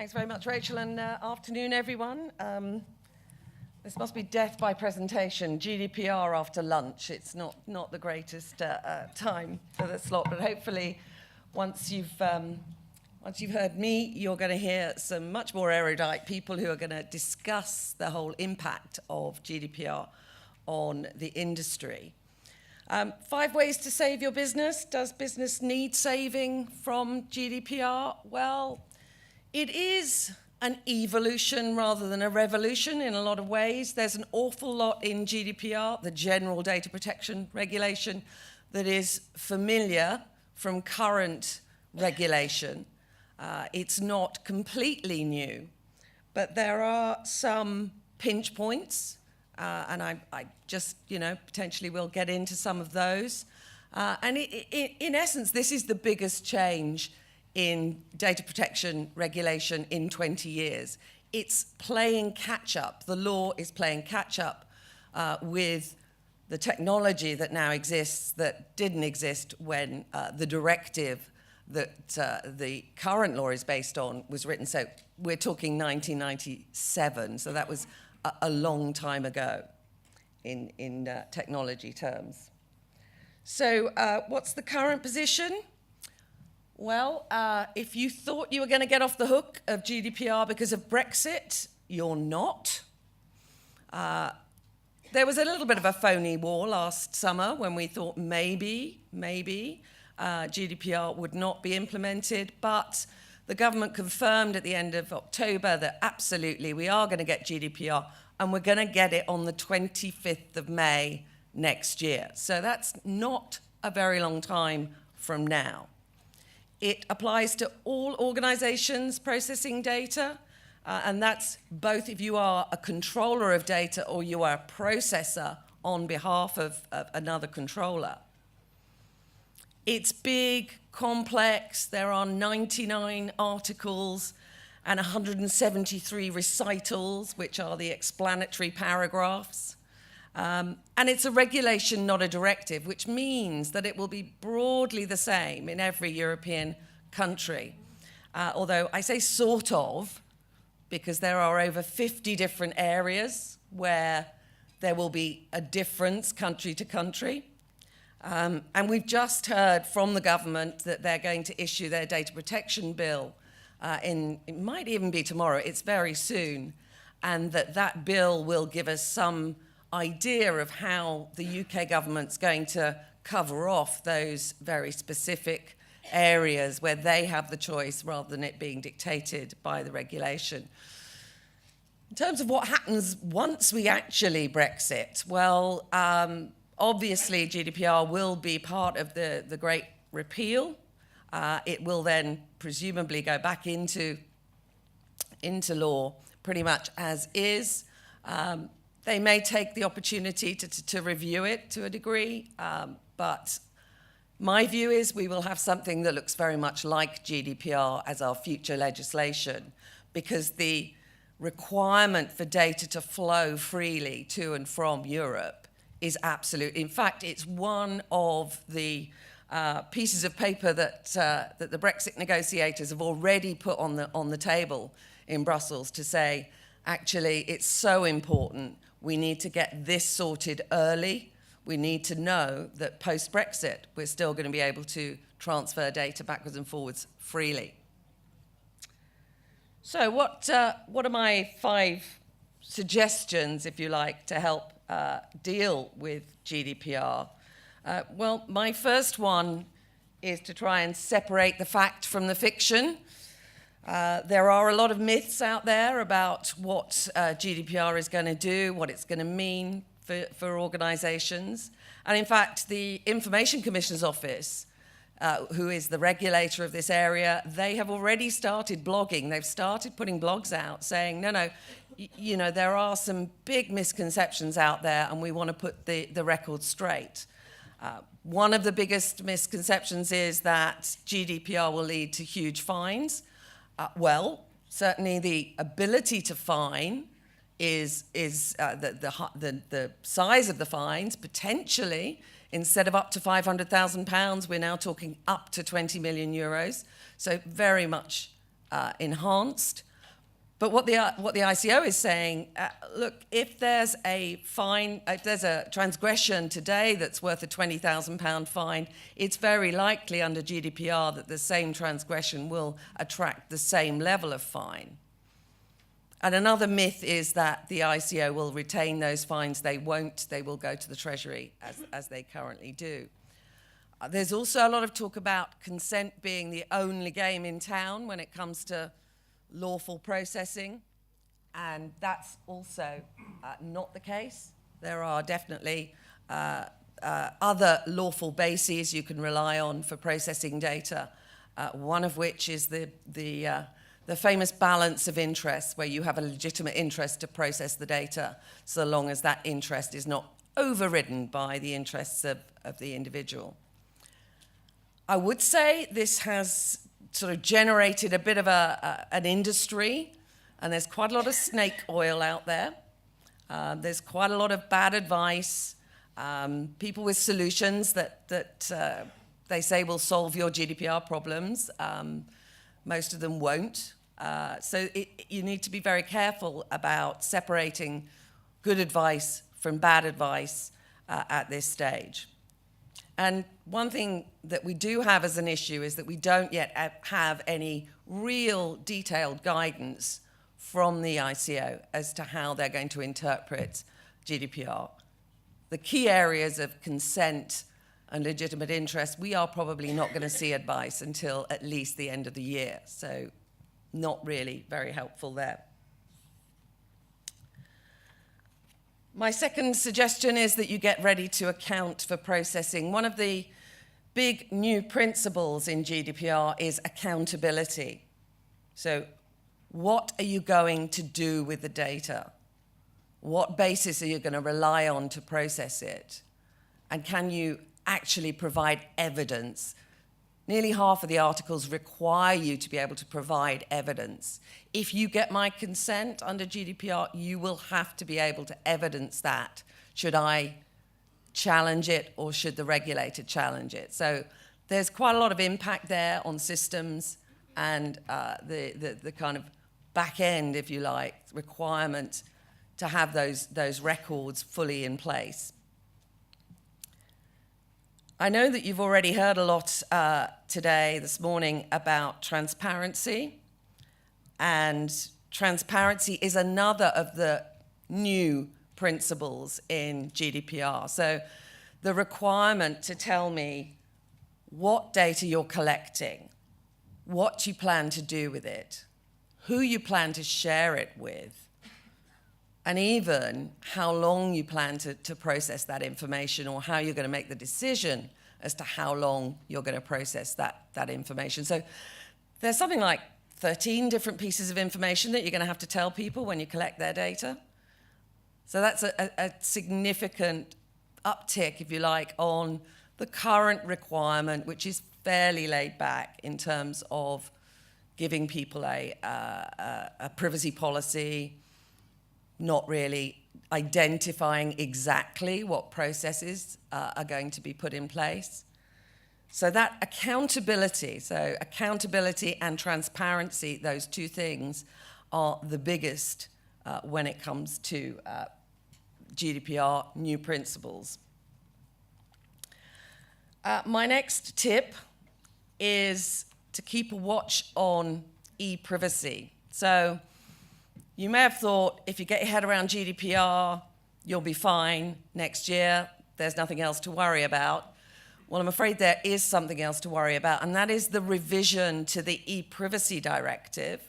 Thanks very much, Rachel, and afternoon, everyone. This must be death by presentation, GDPR after lunch. It's not the greatest time for the slot, but hopefully once you've heard me, you're going to hear some much more erudite people who are going to discuss the whole impact of GDPR on the industry. 5 ways to save your business. Does business need saving from GDPR? Well, it is an evolution rather than a revolution in a lot of ways. There's an awful lot in GDPR, the General Data Protection Regulation, that is familiar from current regulation. It's not completely new, but there are some pinch points, and I just, potentially will get into some of those. And in essence, this is the biggest change in data protection regulation in 20 years. It's playing catch up. The law is playing catch up with the technology that now exists that didn't exist when the directive that the current law is based on was written. So we're talking 1997, so that was a long time ago in technology terms. So what's the current position? Well, if you thought you were going to get off the hook of GDPR because of Brexit, you're not. There was a little bit of a phony war last summer when we thought maybe GDPR would not be implemented, but the government confirmed at the end of October that absolutely we are going to get GDPR, and we're going to get it on the 25th of May next year. So that's not a very long time from now. It applies to all organizations processing data, and that's both if you are a controller of data or you are a processor on behalf of another controller. It's big, complex. There are 99 articles and 173 recitals, which are the explanatory paragraphs. And it's a regulation, not a directive, which means that it will be broadly the same in every European country. Although I say sort of, because there are over 50 different areas where there will be a difference country to country. And we've just heard from the government that they're going to issue their data protection bill it might even be tomorrow, it's very soon, and that bill will give us some idea of how the UK government's going to cover off those very specific areas where they have the choice rather than it being dictated by the regulation. In terms of what happens once we actually Brexit, well, obviously GDPR will be part of the Great Repeal. It will then presumably go back into law pretty much as is. They may take the opportunity to review it to a degree, but my view is we will have something that looks very much like GDPR as our future legislation, because the requirement for data to flow freely to and from Europe is absolute. In fact, it's one of the pieces of paper that the Brexit negotiators have already put on the table in Brussels to say, actually, it's so important. We need to get this sorted early. We need to know that post-Brexit, we're still going to be able to transfer data backwards and forwards freely. So what are my 5 suggestions, if you like, to help deal with GDPR? Well, my first one is to try and separate the fact from the fiction. There are a lot of myths out there about what GDPR is going to do, what it's going to mean for organizations. And in fact, the Information Commissioner's Office, who is the regulator of this area, they have already started blogging. They've started putting blogs out saying, no, there are some big misconceptions out there and we want to put the record straight. One of the biggest misconceptions is that GDPR will lead to huge fines. Well, certainly the ability to fine is the size of the fines. Potentially, instead of up to £500,000, we're now talking up to 20 million euros. So very much enhanced. But what the ICO is saying, look, if there's a fine, if there's a transgression today that's worth a £20,000 fine, it's very likely under GDPR that the same transgression will attract the same level of fine. And another myth is that the ICO will retain those fines. They won't. They will go to the Treasury, as they currently do. There's also a lot of talk about consent being the only game in town when it comes to lawful processing, and that's also not the case. There are definitely other lawful bases you can rely on for processing data, one of which is the famous balance of interest, where you have a legitimate interest to process the data, so long as that interest is not overridden by the interests of the individual. I would say this has sort of generated a bit of an industry, and there's quite a lot of snake oil out there. There's quite a lot of bad advice, people with solutions that they say will solve your GDPR problems. Most of them won't. So you need to be very careful about separating good advice from bad advice at this stage. And one thing that we do have as an issue is that we don't yet have any real detailed guidance from the ICO as to how they're going to interpret GDPR. The key areas of consent and legitimate interest, we are probably not going to see advice until at least the end of the year, so not really very helpful there. My second suggestion is that you get ready to account for processing. One of the big new principles in GDPR is accountability. So what are you going to do with the data? What basis are you going to rely on to process it? And can you actually provide evidence? Nearly half of the articles require you to be able to provide evidence. If you get my consent under GDPR, you will have to be able to evidence that. Should I challenge it, or should the regulator challenge it? So there's quite a lot of impact there on systems and the kind of back end, if you like, requirement to have those records fully in place. I know that you've already heard a lot today, this morning, about transparency. And transparency is another of the new principles in GDPR. So the requirement to tell me what data you're collecting, what you plan to do with it, who you plan to share it with, and even how long you plan to process that information, or how you're going to make the decision as to how long you're going to process that information. So there's something like 13 different pieces of information that you're going to have to tell people when you collect their data. So that's a significant uptick, if you like, on the current requirement, which is fairly laid back in terms of giving people a privacy policy, not really identifying exactly what processes are going to be put in place. So that accountability and transparency, those two things are the biggest when it comes to GDPR new principles. My next tip is to keep a watch on e-privacy. So you may have thought, if you get your head around GDPR, you'll be fine next year. There's nothing else to worry about. Well, I'm afraid there is something else to worry about, and that is the revision to the e-privacy directive.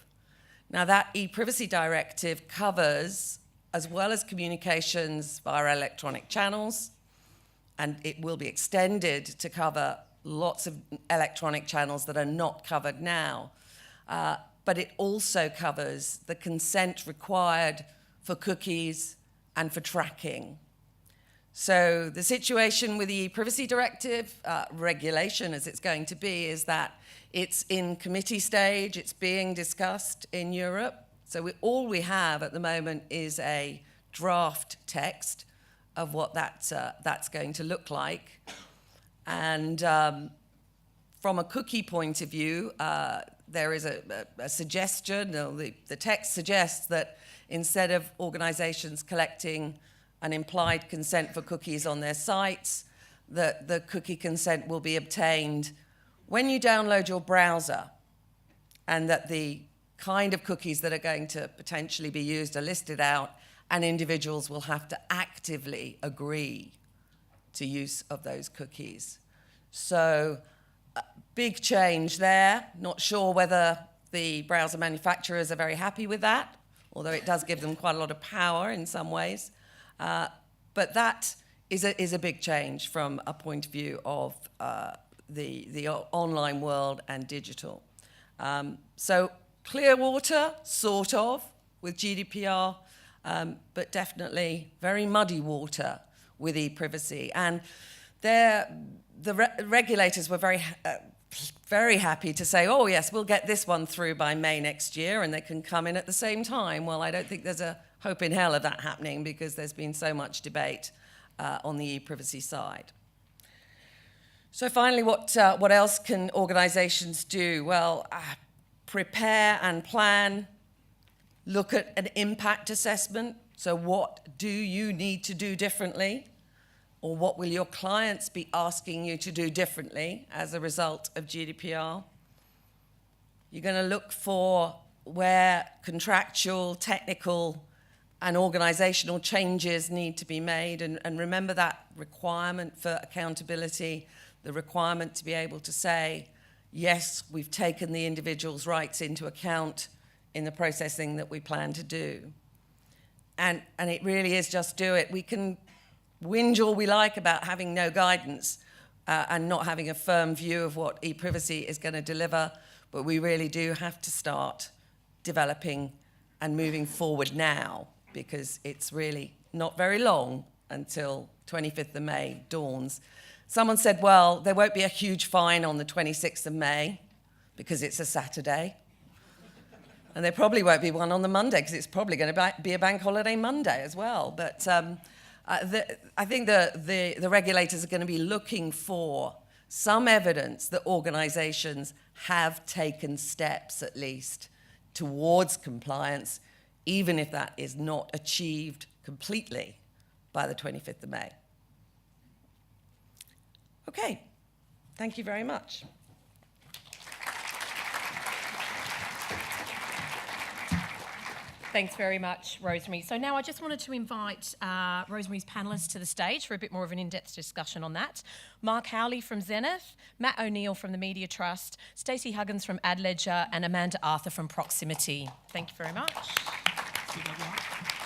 Now, that e-privacy directive covers, as well as communications via electronic channels, and it will be extended to cover lots of electronic channels that are not covered now. But it also covers the consent required for cookies and for tracking. So the situation with the e-privacy directive, regulation as it's going to be, is that it's in committee stage, it's being discussed in Europe. So all we have at the moment is a draft text of what that's going to look like. And from a cookie point of view, there is a suggestion, or the text suggests that instead of organizations collecting an implied consent for cookies on their sites, that the cookie consent will be obtained when you download your browser, and that the kind of cookies that are going to potentially be used are listed out, and individuals will have to actively agree to use of those cookies. So, big change there. Not sure whether the browser manufacturers are very happy with that, although it does give them quite a lot of power in some ways. But that is a big change from a point of view of the online world and digital. So clear water, sort of, with GDPR, but definitely very muddy water with e-privacy. And the regulators were very happy to say, oh yes, we'll get this one through by May next year, and they can come in at the same time. Well, I don't think there's a hope in hell of that happening, because there's been so much debate on the e-privacy side. So finally, what else can organizations do? Well, prepare and plan, look at an impact assessment. So what do you need to do differently? Or what will your clients be asking you to do differently as a result of GDPR? You're going to look for where contractual, technical, and organizational changes need to be made. And remember that requirement for accountability, the requirement to be able to say, yes, we've taken the individual's rights into account in the processing that we plan to do. And it really is just do it. We can whinge all we like about having no guidance and not having a firm view of what e-privacy is going to deliver, but we really do have to start developing and moving forward now, because it's really not very long until 25th of May dawns. Someone said, well, there won't be a huge fine on the 26th of May because it's a Saturday. And there probably won't be one on the Monday, because it's probably going to be a bank holiday Monday as well. But I think the regulators are going to be looking for some evidence that organizations have taken steps, at least, towards compliance, even if that is not achieved completely by the 25th of May. Okay, thank you very much. Thanks very much, Rosemary. So now I just wanted to invite Rosemary's panellists to the stage for a bit more of an in-depth discussion on that. Mark Howley from Zenith, Matt O'Neill from the Media Trust, Stacey Huggins from Ad Ledger, and Amanda Arthur from Proximity. Thank you very much.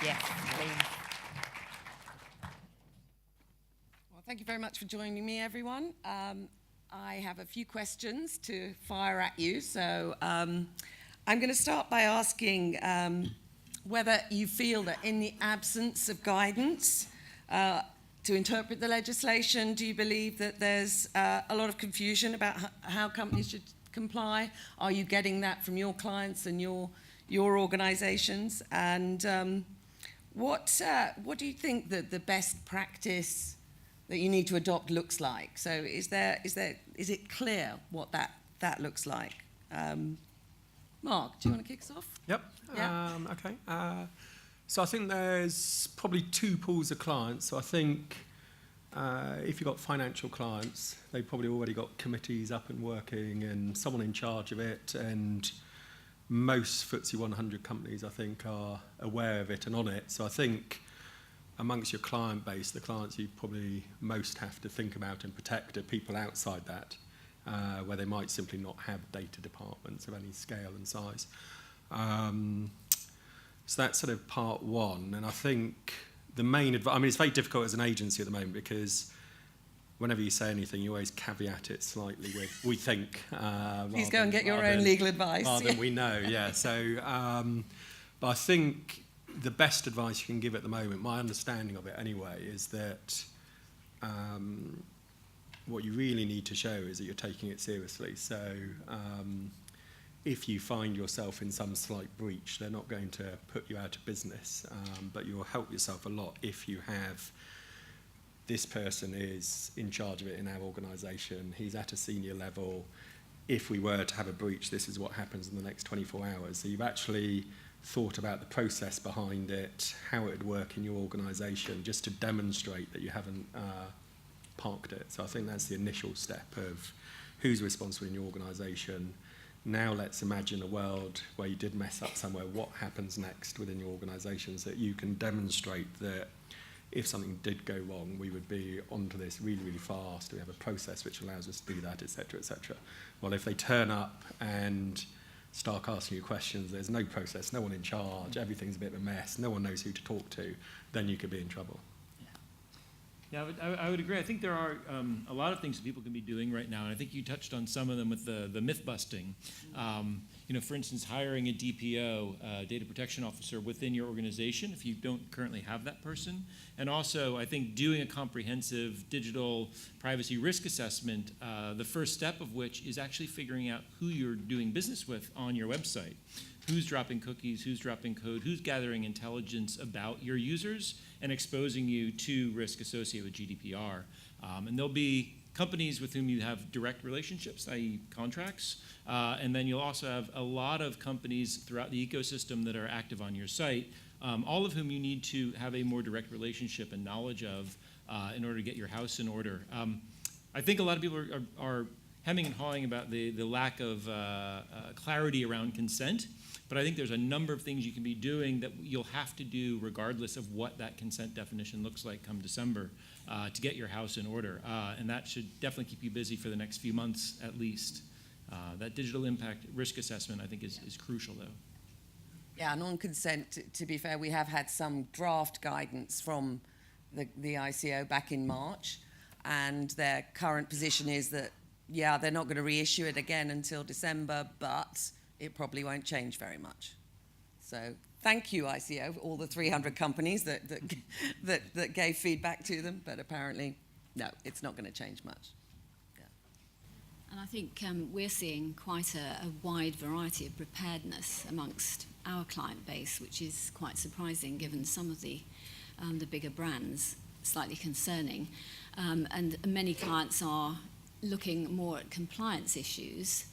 Yes, please. Well, thank you very much for joining me, everyone. I have a few questions to fire at you. So I'm going to start by asking whether you feel that in the absence of guidance to interpret the legislation, do you believe that there's a lot of confusion about how companies should comply? Are you getting that from your clients and your organizations? And what do you think that the best practice that you need to adopt looks like? So is it clear what that looks like? Mark, do you want to kick us off? Yep. Yeah. Okay. So I think there's probably two pools of clients. So I think if you've got financial clients, they've probably already got committees up and working and someone in charge of it. And most FTSE 100 companies, I think, are aware of it and on it. So I think amongst your client base, the clients you probably most have to think about and protect are people outside that. Where they might simply not have data departments of any scale and size. So that's sort of part one. And I think the main advice, I mean, it's very difficult as an agency at the moment, because whenever you say anything, you always caveat it slightly with, we think. Please go and get your own legal advice. Rather than we know, yeah. So, but I think the best advice you can give at the moment, my understanding of it anyway, is that what you really need to show is that you're taking it seriously. So if you find yourself in some slight breach, they're not going to put you out of business, but you'll help yourself a lot if you have this person is in charge of it in our organisation, he's at a senior level, if we were to have a breach, this is what happens in the next 24 hours. So you've actually thought about the process behind it, how it would work in your organisation, just to demonstrate that you haven't parked it. So I think that's the initial step of who's responsible in your organisation. Now let's imagine a world where you did mess up somewhere. What happens next within your organisation so that you can demonstrate that if something did go wrong, we would be onto this really, really fast. We have a process which allows us to do that, et cetera, et cetera. Well, if they turn up and start asking you questions, there's no process, no one in charge, everything's a bit of a mess, no one knows who to talk to, then you could be in trouble. Yeah, I would agree. I think there are a lot of things that people can be doing right now, and I think you touched on some of them with the myth busting. For instance, hiring a DPO, data protection officer, within your organization if you don't currently have that person. And also, I think doing a comprehensive digital privacy risk assessment, the first step of which is actually figuring out who you're doing business with on your website. Who's dropping cookies, who's dropping code, who's gathering intelligence about your users and exposing you to risk associated with GDPR. And there'll be companies with whom you have direct relationships, i.e. contracts, and then you'll also have a lot of companies throughout the ecosystem that are active on your site, all of whom you need to have a more direct relationship and knowledge of in order to get your house in order. I think a lot of people are hemming and hawing about the lack of clarity around consent. But I think there's a number of things you can be doing that you'll have to do regardless of what that consent definition looks like come December to get your house in order. And that should definitely keep you busy for the next few months at least. That digital impact risk assessment, I think, is crucial, though. Yeah, and on consent, to be fair, we have had some draft guidance from the ICO back in March, and their current position is that, yeah, they're not going to reissue it again until December, but it probably won't change very much. So thank you, ICO, all the 300 companies that gave feedback to them, but apparently, no, it's not going to change much. Yeah. And I think we're seeing quite a wide variety of preparedness amongst our client base, which is quite surprising given some of the bigger brands, slightly concerning. And many clients are looking more at compliance issues,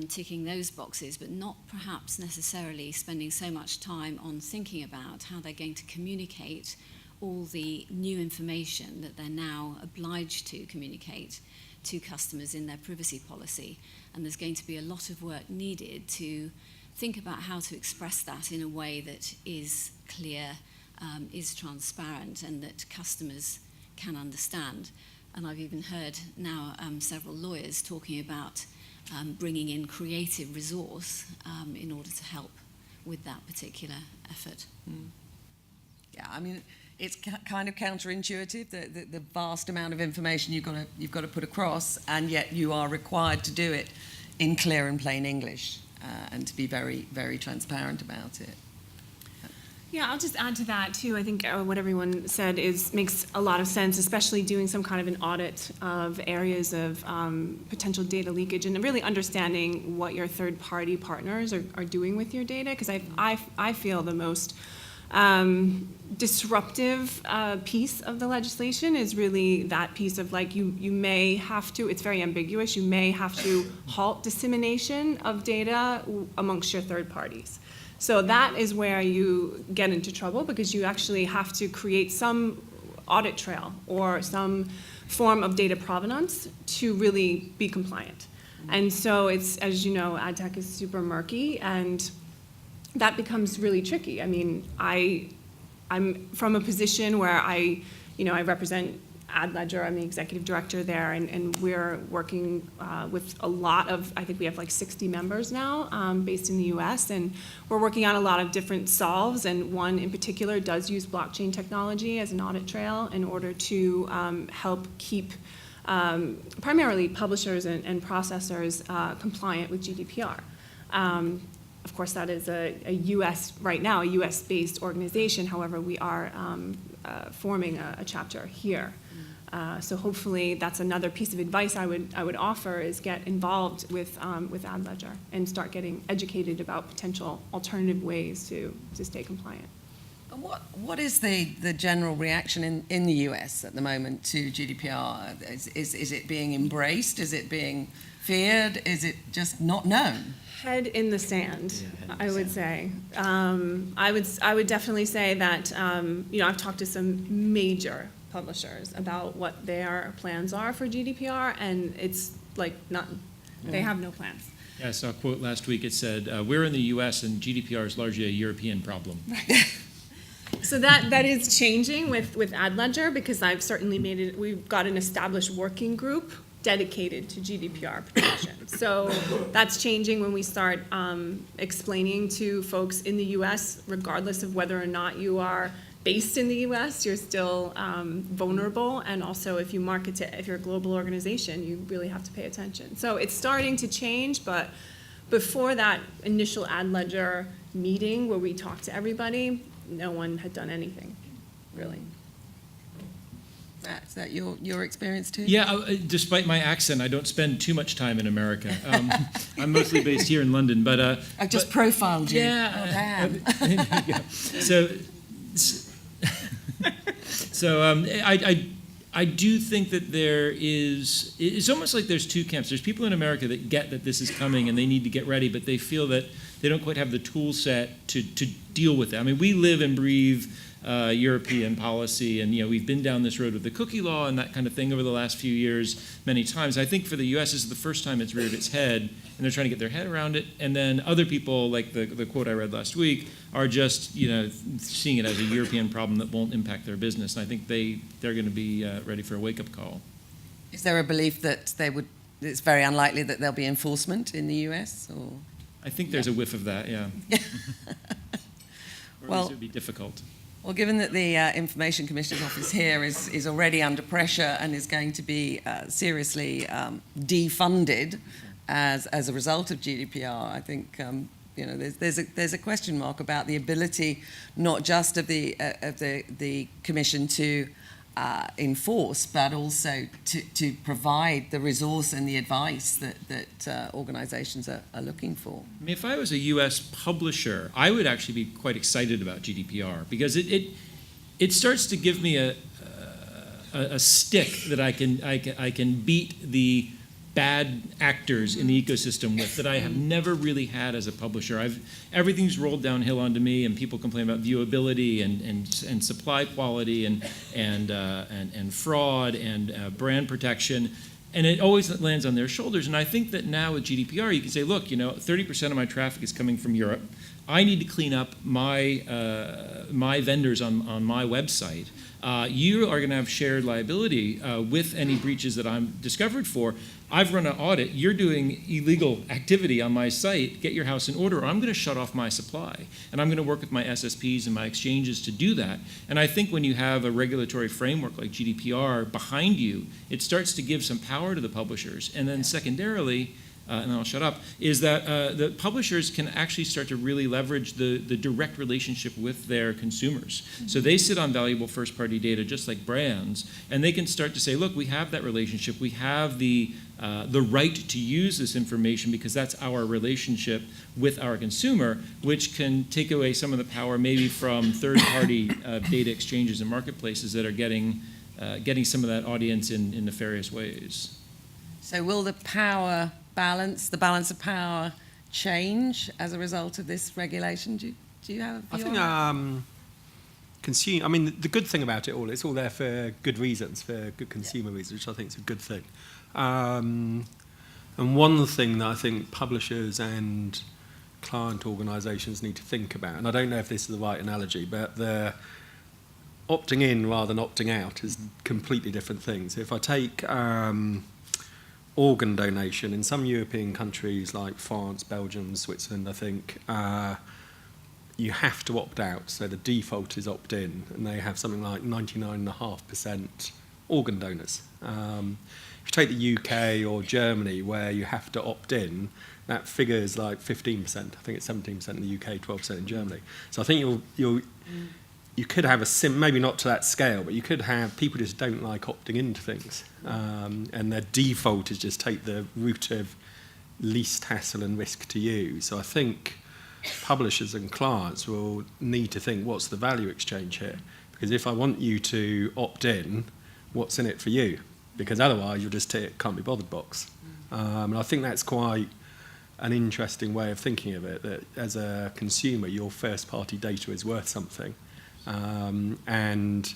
ticking those boxes, but not perhaps necessarily spending so much time on thinking about how they're going to communicate all the new information that they're now obliged to communicate to customers in their privacy policy. And there's going to be a lot of work needed to think about how to express that in a way that is clear, is transparent, and that customers can understand. And I've even heard now several lawyers talking about bringing in creative resource in order to help with that particular effort. Yeah, I mean, it's kind of counterintuitive, the vast amount of information you've got to put across, and yet you are required to do it in clear and plain English, and to be very, very transparent about it. Yeah, I'll just add to that too. I think what everyone said makes a lot of sense, especially doing some kind of an audit of areas of potential data leakage and really understanding what your third-party partners are doing with your data. Because I feel the most disruptive piece of the legislation is really that piece of, like, you may have to, it's very ambiguous, you may have to halt dissemination of data amongst your third parties. So that is where you get into trouble, because you actually have to create some audit trail or some form of data provenance to really be compliant. And so it's, as you know, ad tech is super murky, and that becomes really tricky. I mean, I'm from a position where I represent AdLedger. I'm the executive director there, and we're working with a lot of, I think we have like 60 members now based in the US, and we're working on a lot of different solves, and one in particular does use blockchain technology as an audit trail in order to help keep primarily publishers and processors compliant with GDPR. Of course, that is a US, right now, a US-based organization. However, we are forming a chapter here. So hopefully that's another piece of advice I would offer, is get involved with AdLedger and start getting educated about potential alternative ways to stay compliant. And what is the general reaction in the US at the moment to GDPR? Is it being embraced? Is it being feared? Is it just not known? Head in the sand, Yeah, I would say. I would definitely say that, I've talked to some major publishers about what their plans are for GDPR, and it's like they have no plans. Yeah, I saw a quote last week. It said, we're in the US and GDPR is largely a European problem. So that is changing with AdLedger, because I've certainly we've got an established working group dedicated to GDPR protection. So that's changing when we start explaining to folks in the US, regardless of whether or not you are based in the US, you're still vulnerable. And also if you're a global organization, you really have to pay attention. So it's starting to change, but before that initial AdLedger meeting where we talked to everybody, no one had done anything, really. Is that your experience too? Yeah, despite my accent, I don't spend too much time in America. I'm mostly based here in London, but I've just profiled you. yeah. Oh, damn. Yeah. So I do think that it's almost like there's two camps. There's people in America that get that this is coming and they need to get ready, but they feel that they don't quite have the tool set to deal with it. I mean, we live and breathe European policy, and we've been down this road with the cookie law and that kind of thing over the last few years many times. I think for the US, this is the first time it's reared its head, and they're trying to get their head around it. And then other people, like the quote I read last week, are just seeing it as a European problem that won't impact their business. And I think they're going to be ready for a wake-up call. Is there a belief that it's very unlikely that there'll be enforcement in the US? Or? I think there's a whiff of that, yeah. Or Well, it would be difficult. Well, given that the Information Commissioner's Office here is already under pressure and is going to be seriously defunded as a result of GDPR, I think there's a question mark about the ability not just of the Commission to enforce, but also to provide the resource and the advice that organizations are looking for. I mean, if I was a U.S. publisher, I would actually be quite excited about GDPR because it starts to give me a stick that I can beat the bad actors in the ecosystem with that I have never really had as a publisher. Everything's rolled downhill onto me, and people complain about viewability and supply quality and fraud and brand protection, and it always lands on their shoulders. And I think that now with GDPR, you can say, look, 30% of my traffic is coming from Europe. I need to clean up my vendors on my website. You are going to have shared liability with any breaches that I'm discovered for. I've run an audit. You're doing illegal activity on my site. Get your house in order, or I'm going to shut off my supply. And I'm going to work with my SSPs and my exchanges to do that. And I think when you have a regulatory framework like GDPR behind you, it starts to give some power to the publishers. And then secondarily, and then I'll shut up, is that the publishers can actually start to really leverage the direct relationship with their consumers. Mm-hmm. So they sit on valuable first-party data just like brands, and they can start to say, look, we have that relationship. We have the right to use this information because that's our relationship with our consumer, which can take away some of the power maybe from third-party data exchanges and marketplaces that are getting some of that audience in nefarious ways. So will the balance of power change as a result of this regulation? Do you have a view on that? The good thing about it all, it's all there for good reasons, for good consumer reasons, which I think is a good thing. And one thing that I think publishers and client organisations need to think about, and I don't know if this is the right analogy, but the opting in rather than opting out is completely different things. If I take organ donation in some European countries like France, Belgium, Switzerland, I think you have to opt out. So the default is opt in, and they have something like 99.5% organ donors. If you take the UK or Germany, where you have to opt in, that figure is like 15%. I think it's 17% in the UK, 12% in Germany. So I think you could have maybe not to that scale, but you could have people just don't like opting into things, and their default is just take the route of least hassle and risk to use. So I think publishers and clients will need to think, what's the value exchange here? Because if I want you to opt in, what's in it for you? Because otherwise you'll just tick can't be bothered box. And I think that's quite an interesting way of thinking of it, that as a consumer, your first-party data is worth something. And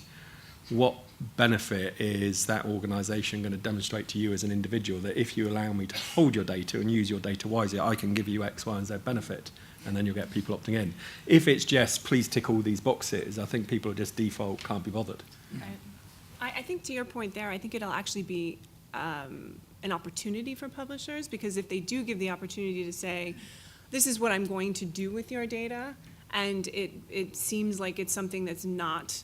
what benefit is that organisation going to demonstrate to you as an individual that if you allow me to hold your data and use your data wisely, I can give you X, Y, and Z benefit, and then you'll get people opting in. If it's just, please tick all these boxes, I think people just default can't be bothered. I think to your point there, I think it'll actually be an opportunity for publishers, because if they do give the opportunity to say, this is what I'm going to do with your data, and it seems like it's something that's not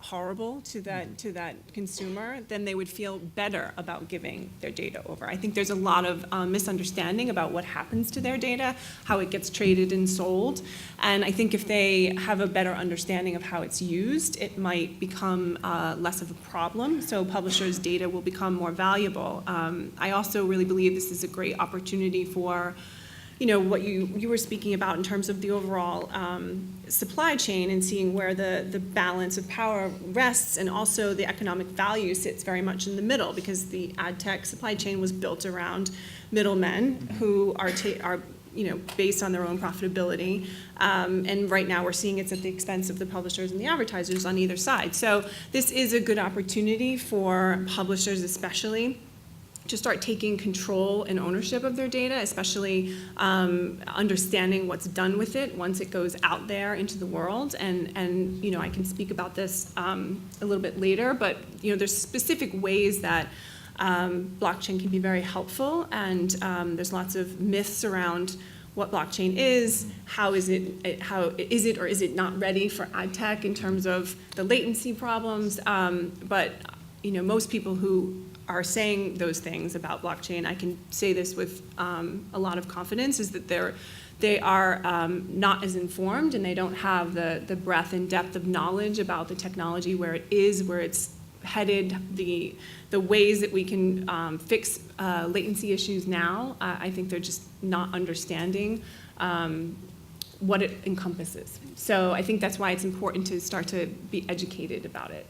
horrible to that consumer, then they would feel better about giving their data over. I think there's a lot of misunderstanding about what happens to their data, how it gets traded and sold, and I think if they have a better understanding of how it's used, it might become less of a problem, so publishers' data will become more valuable. I also really believe this is a great opportunity for what you were speaking about in terms of the overall supply chain and seeing where the balance of power rests, and also the economic value sits very much in the middle, because the ad tech supply chain was built around middlemen who are based on their own profitability. And right now we're seeing it's at the expense of the publishers and the advertisers on either side. So this is a good opportunity for publishers especially to start taking control and ownership of their data, especially understanding what's done with it once it goes out there into the world. And I can speak about this a little bit later, but there's specific ways that blockchain can be very helpful, and there's lots of myths around what blockchain is, how is it or is it not ready for ad tech in terms of the latency problems, but most people who are saying those things about blockchain, I can say this with a lot of confidence, is that they are not as informed, and they don't have the breadth and depth of knowledge about the technology, where it is, where it's headed, the ways that we can fix latency issues now. I think they're just not understanding what it encompasses. So I think that's why it's important to start to be educated about it.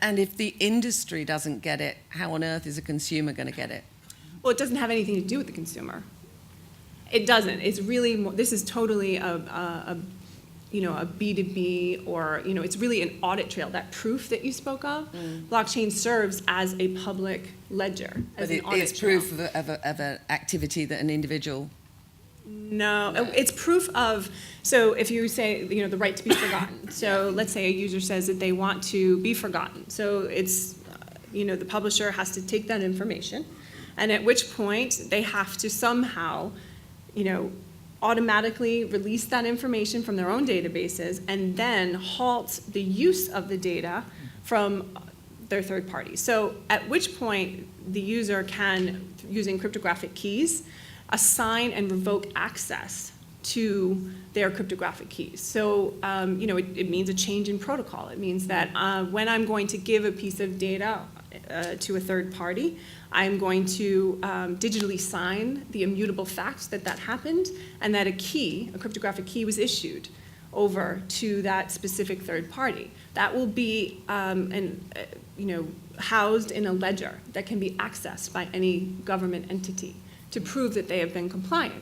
And if the industry doesn't get it, how on earth is a consumer going to get it? Well, it doesn't have anything to do with the consumer. It doesn't. It's really more, this is totally a B2B, or it's really an audit trail. That proof that you spoke of, blockchain serves as a public ledger, as an audit trail. It's proof of an activity that an individual. No, it's proof of, so if you say, the right to be forgotten. So let's say a user says that they want to be forgotten. So it's, the publisher has to take that information, and at which point they have to somehow, automatically release that information from their own databases, and then halt the use of the data from their third party. So at which point the user can, using cryptographic keys, assign and revoke access to their cryptographic keys. So, it means a change in protocol. It means that when I'm going to give a piece of data to a third party, I'm going to digitally sign the immutable fact that happened, and that a cryptographic key was issued over to that specific third party. That will be housed in a ledger that can be accessed by any government entity to prove that they have been compliant.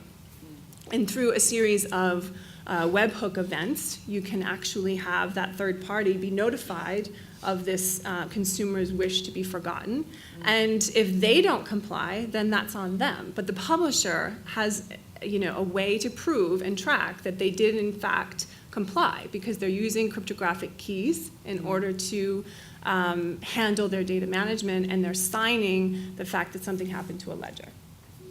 And through a series of webhook events, you can actually have that third party be notified of this consumer's wish to be forgotten. And if they don't comply, then that's on them. But the publisher has a way to prove and track that they did in fact comply, because they're using cryptographic keys in order to handle their data management, and they're signing the fact that something happened to a ledger.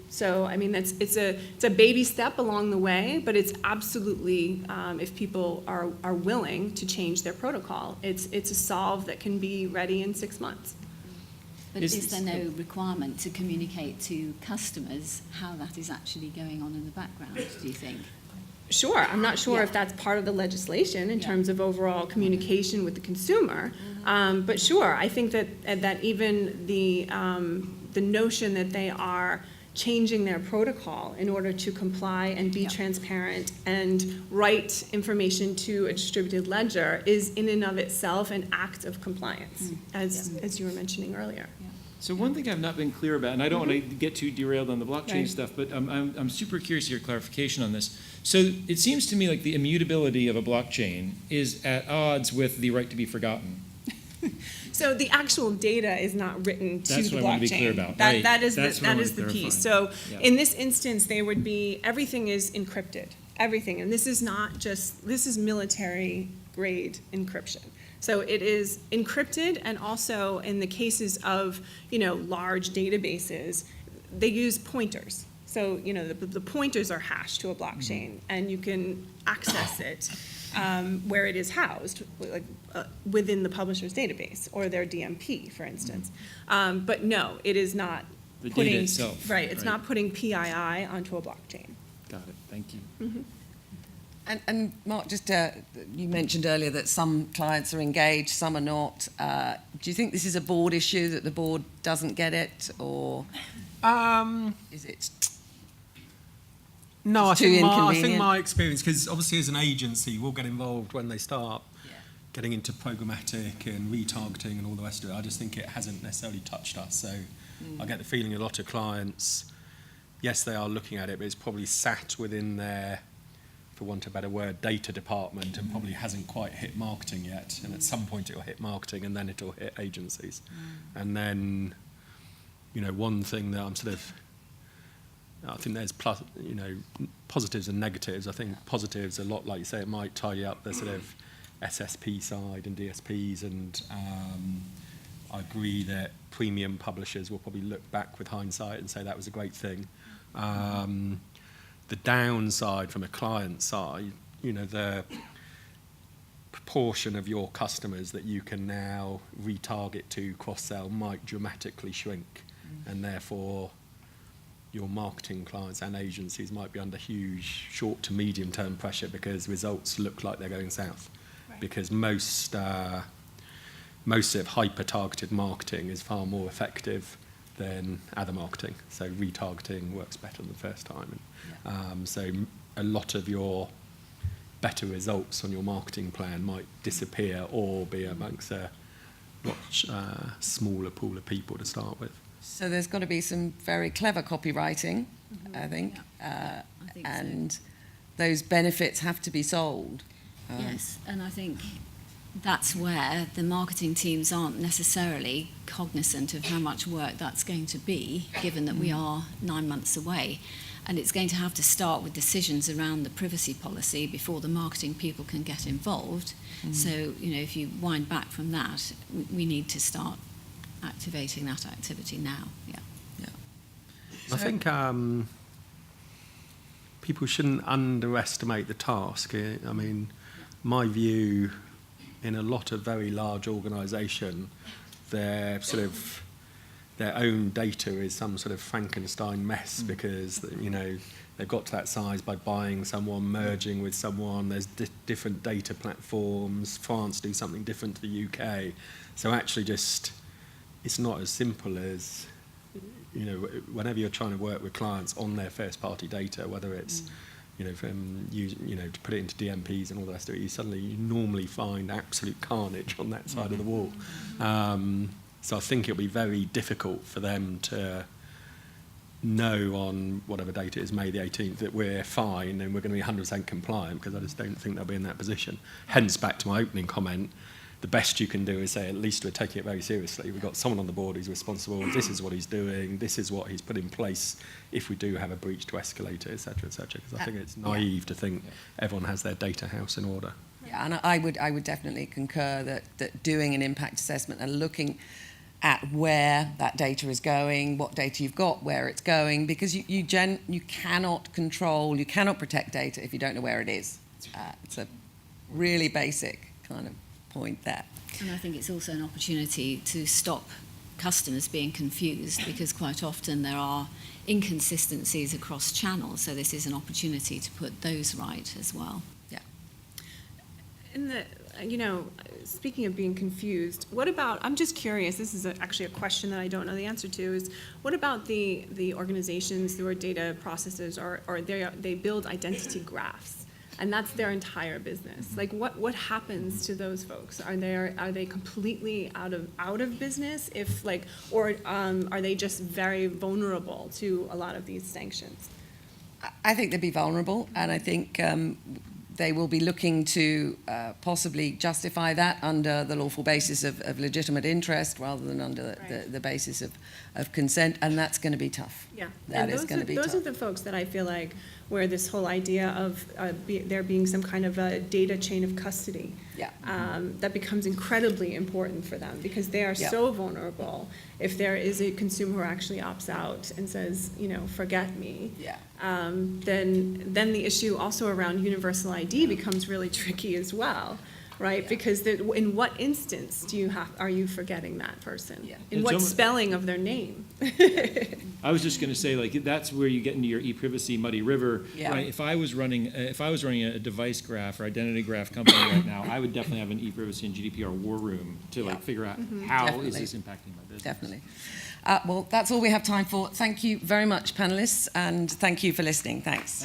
So, it's a baby step along the way, but it's absolutely, if people are willing to change their protocol, it's a solve that can be ready in 6 months. But is there no requirement to communicate to customers how that is actually going on in the background, do you think? Sure. I'm not sure if that's part of the legislation in terms of overall communication with the consumer. But sure, I think that even the notion that they are changing their protocol in order to comply and be transparent and write information to a distributed ledger is in and of itself an act of compliance, as you were mentioning earlier. So one thing I've not been clear about, and I don't want to get too derailed on the blockchain Right. stuff, but I'm super curious to your clarification on this. So it seems to me like the immutability of a blockchain is at odds with the right to be forgotten. So the actual data is not written to That's the what blockchain. I want to be clear about. That, Right. that is That's what I the want to piece. clarify. So Yeah. in this instance, they would be, everything is encrypted, everything. And this is not just, this is military grade encryption. So it is encrypted, and also in the cases of, large databases, they use pointers. So, the pointers are hashed to a blockchain, and you can access it where it is housed, like within the publisher's database or their DMP, for instance. But no, it is not The data putting itself, right. It's right. not putting PII onto a blockchain. Got it. Thank you. And Mark, just you mentioned earlier that some clients are engaged, some are not. Do you think this is a board issue, that the board doesn't get it, or is it? No, I It's too think inconvenient. my experience, because obviously as an agency, we'll get involved when they start getting into programmatic and retargeting and all the rest of it. I just think it hasn't necessarily touched us. So I get the feeling a lot of clients, yes, they are looking at it, but it's probably sat within their, for want of a better word, data department, and probably hasn't quite hit marketing yet. And at some point it'll hit marketing, and then it'll hit agencies. And then, one thing that I think there's positives and negatives. I think positives, a lot, like you say, it might tidy up the sort of SSP side and DSPs, and I agree that premium publishers will probably look back with hindsight and say that was a great thing. The downside from a client side, the proportion of your customers that you can now retarget to cross-sell might dramatically shrink, and therefore your marketing clients and agencies might be under huge short to medium term pressure because results look like they're going south. Right. Because most of hyper targeted marketing is far more effective than other marketing. So retargeting works better than the first time. And, so a lot of your better results on your marketing plan might disappear or be amongst a much smaller pool of people to start with. So there's got to be some very clever copywriting, I think, I think and so. those benefits have to be sold. Yes, and I think that's where the marketing teams aren't necessarily cognizant of how much work that's going to be, given that we are 9 months away. And it's going to have to start with decisions around the privacy policy before the marketing people can get involved. So, if you wind back from that, we need to start activating that activity now. I think people shouldn't underestimate the task. I mean, my view, in a lot of very large organisation, their own data is some sort of Frankenstein mess because they've got to that size by buying someone, merging with someone. There's different data platforms. France do something different to the UK. So actually, it's not as simple as whenever you're trying to work with clients on their first party data, whether it's from to put it into DMPs and all the rest of it, you normally find absolute carnage on that side of the wall. So I think it'll be very difficult for them to know on whatever date it is, May the 18th, that we're fine and we're going to be 100% compliant, because I just don't think they'll be in that position. Hence, back to my opening comment, the best you can do is say, at least we're taking it very seriously. We've got someone on the board who's responsible. This is what he's doing. This is what he's put in place if we do have a breach to escalate it, et cetera, because I think it's naive to think everyone has their data house in order. Yeah, and I would definitely concur that doing an impact assessment and looking at where that data is going, what data you've got, where it's going, because you cannot control, you cannot protect data if you don't know where it is. It's a really basic kind of point there. And I think it's also an opportunity to stop customers being confused, because quite often there are inconsistencies across channels, so this is an opportunity to put those right as well. Yeah. you know, speaking of being confused, what about, I'm just curious, this is actually a question that I don't know the answer to, is what about the organizations who are data processors or they build identity graphs? And that's their entire business. Like, what happens to those folks? Are they completely out of business? If like, or are they just very vulnerable to a lot of these sanctions? I think they'd be vulnerable, and I think they will be looking to possibly justify that under the lawful basis of legitimate interest rather than under the basis of consent, and that's going to be tough. Yeah, that is going to be tough. Those are the folks that I feel like where this whole idea of there being some kind of a data chain of custody that becomes incredibly important for them, because they are so vulnerable. If there is a consumer who actually opts out and says, you know, forget me, then the issue also around universal ID becomes really tricky as well. Right, because in what instance are you forgetting that person? In what spelling of their name? I was just going to say, like, that's where you get into your e-privacy muddy river. Right? If I was running a device graph or identity graph company right now, I would definitely have an e-privacy and GDPR war room to like figure out how is this impacting my business. Definitely. Well, that's all we have time for. Thank you very much, panelists, and thank you for listening. Thanks.